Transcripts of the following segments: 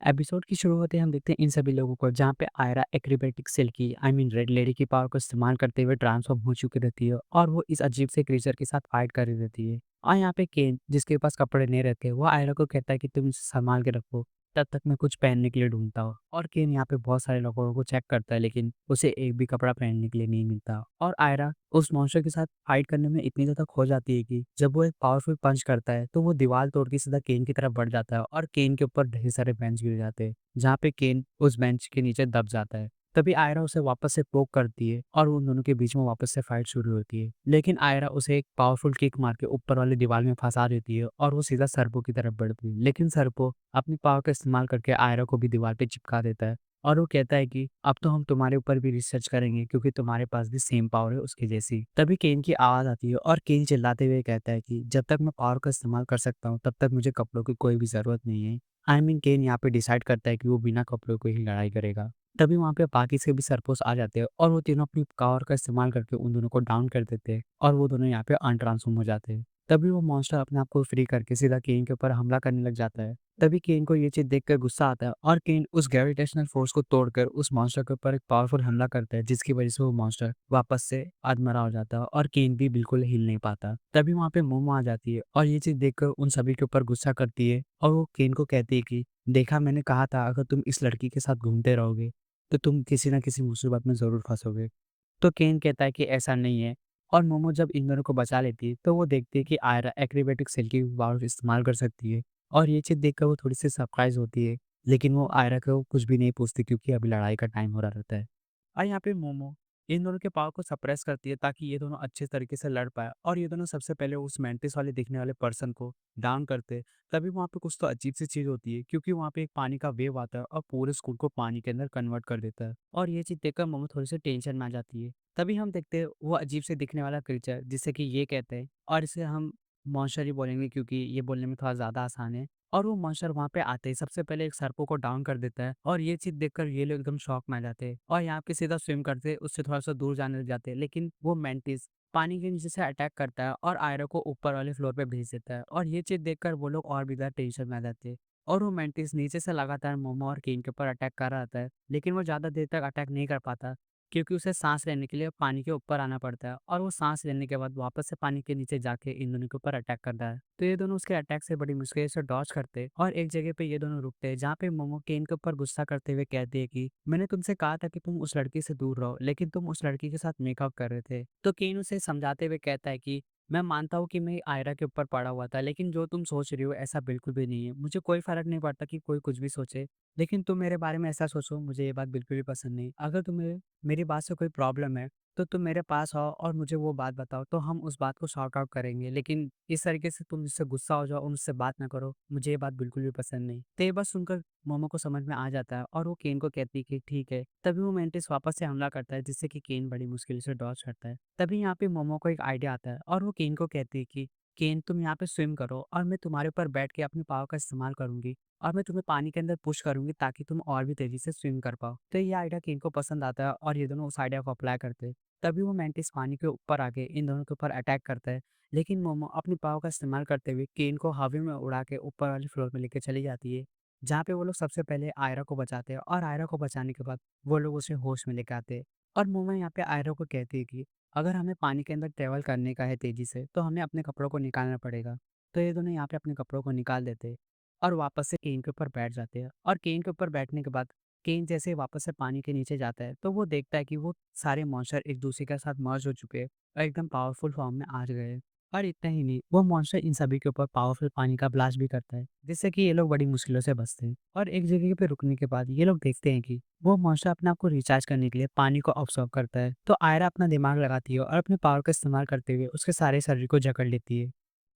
Episode की शुरू होते ही हम देखते हैं इन सभी लोगों को जहाँ पे आयरा एक्रोबैटिक सेल की रेड लेडी की पावर को इस्तेमाल करते हुए ट्रांसफॉर्म हो चुकी रहती है और वो इस अजीब से क्रीचर के साथ फाइट कर रही रहती है। और यहाँ पे केन जिसके पास कपड़े नहीं रहते वो आयरा को कहता है कि तुम इसे संभाल के रखो, तब तक मैं कुछ पहनने के लिए ढूंढता हूँ। और केन यहाँ पे बहुत सारे लोगों को चेक करता है लेकिन उसे एक भी कपड़ा पहनने के लिए नहीं मिलता। और आयरा उस मॉन्स्टर के साथ फाइट करने में इतनी ज़्यादा खो जाती है कि जब वो एक पावरफुल पंच करता है तो वो दीवार तोड़ के सीधा केन की तरफ बढ़ जाता है और केन के ऊपर ढेर सारे बेंच गिर जाते हैं, जहाँ पे केन उस बेंच के नीचे दब जाता है। तभी आयरा उसे वापस से पोक करती है और उन दोनों के बीच में वापस से फाइट शुरू होती है, लेकिन आयरा उसे एक पावरफुल किक मार के ऊपर वाली दीवार में फंसा देती है और वो सीधा सर्पो की तरफ बढ़ती है। लेकिन सर्पो अपनी पावर का इस्तेमाल करके आयरा को भी दीवार पे चिपका देता है और वो कहता है कि अब तो हम तुम्हारे ऊपर भी रिसर्च करेंगे क्योंकि तुम्हारे पास भी सेम पावर है उसकी जैसी। तभी केन की आवाज आती है और केन चिल्लाते हुए कहता है कि जब तक मैं पावर का इस्तेमाल कर सकता हूँ तब तक मुझे कपड़ों की कोई भी जरूरत नहीं है। केन यहाँ पे डिसाइड करता है कि वो बिना कपड़ों के ही लड़ाई करेगा। तभी वहाँ पे बाकी से भी सरपोस आ जाते हैं और वो तीनों अपनी पावर का इस्तेमाल करके उन दोनों को डाउन कर देते हैं और वो दोनों यहाँ पे अनट्रांसफॉर्म हो जाते हैं। तभी वो मॉन्स्टर अपने आप को फ्री करके सीधा केन के ऊपर हमला करने लग जाता है। तभी केन को ये चीज देखकर गुस्सा आता है और केन उस ग्रेविटेशनल फोर्स को तोड़कर उस मॉन्स्टर के ऊपर एक पावरफुल हमला करता है, जिसकी वजह से वो मॉन्स्टर वापस से अधमरा हो जाता है और केन भी बिल्कुल हिल नहीं पाता। तभी वहाँ पे मोमो आ जाती है और ये चीज देखकर उन सभी के ऊपर गुस्सा करती है और वो केन को कहती है कि देखा, मैंने कहा था अगर तुम इस लड़की के साथ घूमते रहोगे तो तुम किसी ना किसी मुसीबत में जरूर फंसोगे। तो केन कहता है कि ऐसा नहीं है। और मोमो जब इन दोनों को बचा लेती है तो वो देखती है कि आयरा एक्रोबैटिक सेल की पावर इस्तेमाल कर सकती है और ये चीज़ देखकर वो थोड़ी सी सरप्राइज होती है, लेकिन वो आयरा को कुछ भी नहीं पूछती क्योंकि अभी लड़ाई का टाइम हो रहा रहता है। और यहाँ पे मोमो इन दोनों के पावर को सप्रेस करती है ताकि ये दोनों अच्छे तरीके से लड़ पाए और ये दोनों सबसे पहले उस मेंटिस वाले दिखने वाले पर्सन को डाउन करते। तभी वहाँ पे कुछ तो अजीब सी चीज़ होती है क्योंकि वहाँ पे एक पानी का वेव आता है और पूरे स्कूल को पानी के अंदर कन्वर्ट कर देता है और ये चीज़ देखकर मोमो थोड़ी सी टेंशन में आ जाती है। तभी हम देखते हैं वो अजीब से दिखने वाला क्रीचर जिसे कि ये कहते हैं और इसे हम मॉन्स्टर ही बोलेंगे क्योंकि ये बोलने में थोड़ा ज़्यादा आसान है। और वो मॉन्स्टर वहाँ पे आते ही सबसे पहले एक सर्पो को डाउन कर देता है और ये चीज़ देखकर ये लोग एकदम शॉक में आ जाते हैं और यहाँ पे सीधा स्विम करते उससे थोड़ा सा दूर जाने लग जाते हैं, लेकिन वो मेंटिस पानी के नीचे से अटैक करता है और आयरा को ऊपर वाले फ्लोर पे भेज देता है और ये चीज़ देखकर वो लोग और भी ज़्यादा टेंशन में आ जाते हैं। और वो मेंटिस नीचे से लगातार मोमो और केन के ऊपर अटैक कर रहा था, लेकिन वो ज़्यादा देर तक अटैक नहीं कर पाता क्योंकि उसे सांस लेने के लिए पानी के ऊपर आना पड़ता है और वो सांस लेने के बाद वापस से पानी के नीचे जाके इन दोनों के ऊपर अटैक करता है। तो ये दोनों उसके अटैक से बड़ी मुश्किल से डॉज करते और एक जगह पे ये दोनों रुकते हैं जहाँ पे मोमो केन के ऊपर गुस्सा करते हुए कहती है कि मैंने तुमसे कहा था कि तुम उस लड़की से दूर रहो, लेकिन तुम उस लड़की के साथ मेकअप कर रहे थे। तो केन उसे समझाते हुए कहता है कि मैं मानता हूँ कि मैं आयरा के ऊपर पड़ा हुआ था, लेकिन जो तुम सोच रही हो ऐसा बिल्कुल भी नहीं है। मुझे कोई फर्क नहीं पड़ता कि कोई कुछ भी सोचे, लेकिन तुम मेरे बारे में ऐसा सोचो, मुझे ये बात बिल्कुल भी पसंद नहीं। अगर तुम्हें मेरी बात से कोई प्रॉब्लम है तो तुम मेरे पास आओ और मुझे वो बात बताओ, तो हम उस बात को सॉर्ट आउट करेंगे। लेकिन इस तरीके से तुम मुझसे गुस्सा हो जाओ और मुझसे बात ना करो, मुझे ये बात बिल्कुल भी पसंद नहीं। तो ये बात सुनकर मोमो को समझ में आ जाता है और वो केन को कहती है कि ठीक है। तभी वो मेंटिस वापस से हमला करता है जिससे कि केन बड़ी मुश्किल से डॉज करता है। तभी यहाँ पे मोमो को एक आइडिया आता है और वो केन को कहती है कि केन, तुम यहाँ पे स्विम करो और मैं तुम्हारे ऊपर बैठ के अपनी पावर का इस्तेमाल करूंगी और मैं तुम्हें पानी के अंदर पुश करूंगी ताकि तुम और भी तेजी से स्विम कर पाओ। तो ये आइडिया केन को पसंद आता है और ये दोनों उस आइडिया को अप्लाई करते हैं। तभी वो मेंटिस पानी के ऊपर आके इन दोनों के ऊपर अटैक करता है, लेकिन मोमो अपनी पावर का इस्तेमाल करते हुए केन को हवा में उड़ा के ऊपर वाले फ्लोर में लेके चली जाती है, जहाँ पे वो लोग सबसे पहले आयरा को बचाते हैं और आयरा को बचाने के बाद वो लोग उसे होश में लेके आते हैं। और मोमो यहाँ पे आयरा को कहती है कि अगर हमें पानी के अंदर ट्रेवल करने का है तेजी से तो हमें अपने कपड़ों को निकालना पड़ेगा। तो ये दोनों यहाँ पे अपने कपड़ों को निकाल देते हैं और वापस से केन के ऊपर बैठ जाते हैं और केन के ऊपर बैठने के बाद केन जैसे ही वापस से पानी के नीचे जाता है तो वो देखता है कि वो सारे मॉन्स्टर एक दूसरे के साथ मर्ज हो चुके हैं और एकदम पावरफुल फॉर्म में आ गए हैं। और इतना ही नहीं, वो मॉन्स्टर इन सभी के ऊपर पावरफुल पानी का ब्लास्ट भी करता है जिससे कि ये लोग बड़ी मुश्किलों से बचते हैं। और एक जगह पे रुकने के बाद ये लोग देखते हैं कि वो मॉन्स्टर अपने आप को रिचार्ज करने के लिए पानी को ऑब्जर्व करता है। तो आयरा अपना दिमाग लगाती है और अपने पावर का इस्तेमाल करते हुए उसके सारे शरीर को जकड़ लेती है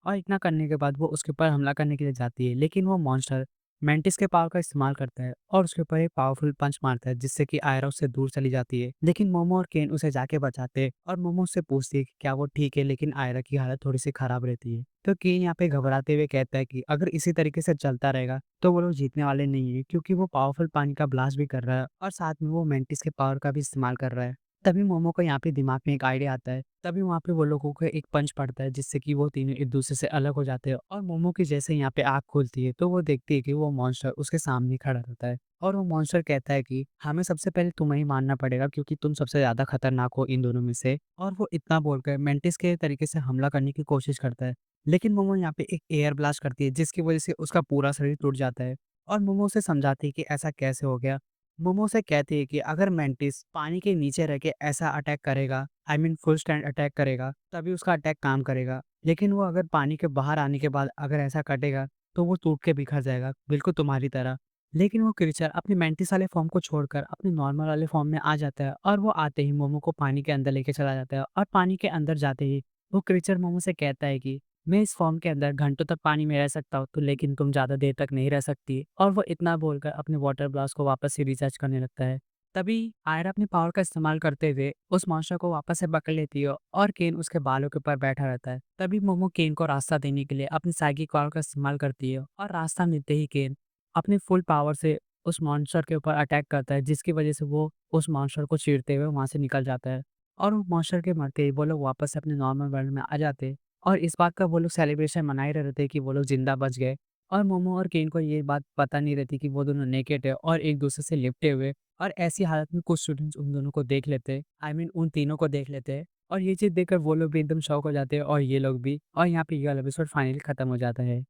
और इतना करने के बाद वो उसके ऊपर हमला करने के लिए जाती है, लेकिन वो मॉन्स्टर मेंटिस के पावर का इस्तेमाल करता है और उसके ऊपर एक पावरफुल पंच मारता है जिससे कि आयरा उससे दूर चली जाती है। लेकिन मोमो और केन उसे जाके बचाते हैं और मोमो उससे पूछती है कि क्या वो ठीक है, लेकिन आयरा की हालत थोड़ी सी खराब रहती है। तो केन यहाँ पे घबराते हुए कहता है कि अगर इसी तरीके से चलता रहेगा तो वो लोग जीतने वाले नहीं है क्योंकि वो पावरफुल पानी का ब्लास्ट भी कर रहा है और साथ में वो मेंटिस के पावर का भी इस्तेमाल कर रहा है। तभी मोमो को यहाँ पे दिमाग में एक आइडिया आता है। तभी वहाँ पे वो लोगों को एक पंच पड़ता है जिससे कि वो तीनों एक-दूसरे से अलग हो जाते हैं और मोमो की जैसे ही यहाँ पे आँख खुलती है तो वो देखती है कि वो मॉन्स्टर उसके सामने खड़ा रहता है और वो मॉन्स्टर कहता है कि हमें सबसे पहले तुम्हें ही मारना पड़ेगा क्योंकि तुम सबसे ज़्यादा खतरनाक हो इन दोनों में से। और वो इतना बोलकर मेंटिस के तरीके से हमला करने की कोशिश करता है। लेकिन मोमो यहाँ पे एक एयर ब्लास्ट करती है जिसकी वज़ह से उसका पूरा शरीर टूट जाता है और मोमो उसे समझाती है कि ऐसा कैसे हो गया। मोमो से कहती है कि अगर मेंटिस पानी के नीचे रह के ऐसा अटैक करेगा, I mean full stand attack करेगा, तभी उसका अटैक काम करेगा। लेकिन वो अगर पानी के बाहर आने के बाद अगर ऐसा कटेगा, तो वो टूट के बिखर जाएगा, बिल्कुल तुम्हारी तरह। लेकिन वो क्रीचर अपने मेंटिस वाले फॉर्म को छोड़कर अपने नॉर्मल वाले फॉर्म में आ जाता है और वो आते ही मोमो को पानी के अंदर लेके चला जाता है और पानी के अंदर जाते ही वो क्रीचर मोमो से कहता है कि मैं इस फॉर्म के अंदर घंटों तक पानी में रह सकता हूँ, तो लेकिन तुम ज़्यादा देर तक नहीं रह सकती। और वो इतना बोलकर अपने वाटर ब्लास्ट को वापस से रिचार्ज करने लगता है। तभी आयरा अपनी पावर का इस्तेमाल करते हुए उस मॉन्स्टर को वापस से पकड़ लेती है और केन उसके बालों के ऊपर बैठा रहता है। तभी मोमो केन को रास्ता देने के लिए अपनी साइकिक पावर का इस्तेमाल करती है और रास्ता मिलते ही केन अपनी फुल पावर से उस मॉन्स्टर के ऊपर अटैक करता है जिसकी वजह से वो उस मॉन्स्टर को चीरते हुए वहां से निकल जाता है। और वो मॉन्स्टर के मरते ही वो लोग वापस से अपने नॉर्मल वर्ल्ड में आ जाते हैं और इस बात का वो लोग सेलिब्रेशन मना ही रहे थे कि वो लोग ज़िंदा बच गए। और मोमो और केन को ये बात पता नहीं रहती कि वो दोनों नेकेड है और एक-दूसरे से लिपटे हुए। और ऐसी हालत में कुछ स्टूडेंट्स उन दोनों को देख लेते हैं, आई मीन उन तीनों को देख लेते हैं और ये चीज़ देखकर वो लोग भी एकदम शॉक हो जाते हैं और ये लोग भी। और यहाँ पे ये वाला एपिसोड फाइनली खत्म हो जाता है।